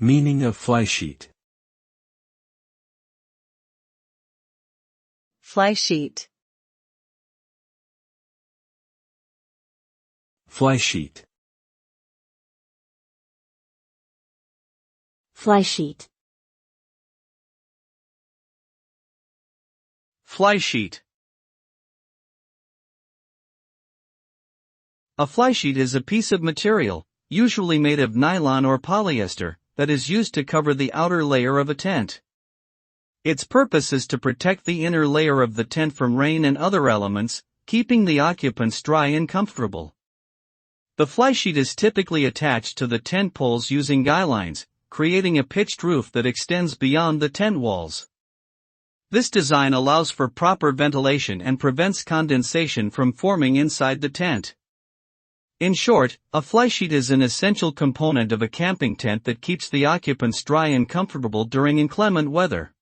Meaning of flysheet. Flysheet. Flysheet. Flysheet. Flysheet. A flysheet is a piece of material, usually made of nylon or polyester, that is used to cover the outer layer of a tent. Its purpose is to protect the inner layer of the tent from rain and other elements, keeping the occupants dry and comfortable. The flysheet is typically attached to the tent poles using guy lines, creating a pitched roof that extends beyond the tent walls. This design allows for proper ventilation and prevents condensation from forming inside the tent. In short, a flysheet is an essential component of a camping tent that keeps the occupants dry and comfortable during inclement weather.